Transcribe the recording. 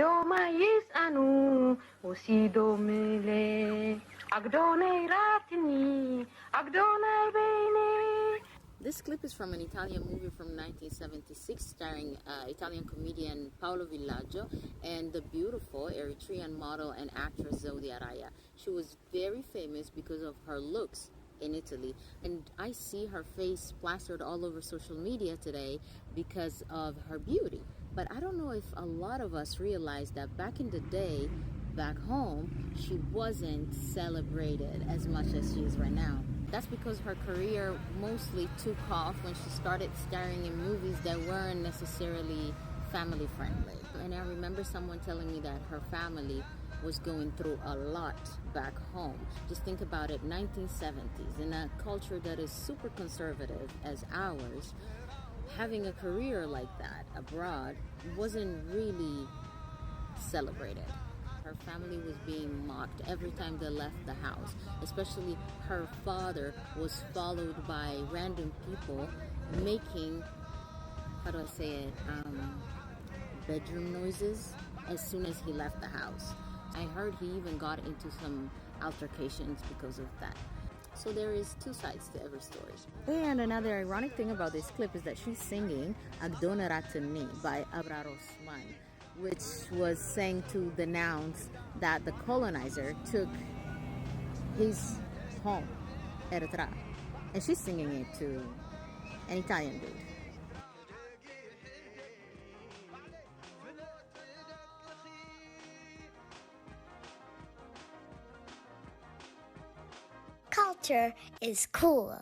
Domais anu usidomile agdonai ratini agdonai bene. This clip is from an Italian movie from 1976 starring Italian comedian Paolo Villaggio and the beautiful Eritrean model and actress ZEUDI Arayا. She was very famous because of her looks in Italy, and I see her face plastered all over social media today because of her beauty. But I don't know if a lot of us realize that back in the day, back home, she wasn't celebrated as much as she is right now. That's because her career mostly took off when she started starring in movies that weren't necessarily family friendly. And I remember someone telling me that her family was going through a lot back home. Just think about it, 1970s, in a culture that is super conservative as ours, having a career like that abroad wasn't really celebrated. Her family was being mocked every time they left the house. Especially her father was followed by random people making, how do I say it, bedroom noises as soon as he left the house. I heard he even got into some altercations because of that. So there is two sides to every story. And another ironic thing about this clip is that she's singing Agdona Ratani by Abrar Osman, which was saying to denounce that the colonizer took his home, Eritrea. And she's singing it to an Italian dude. Culture is cool.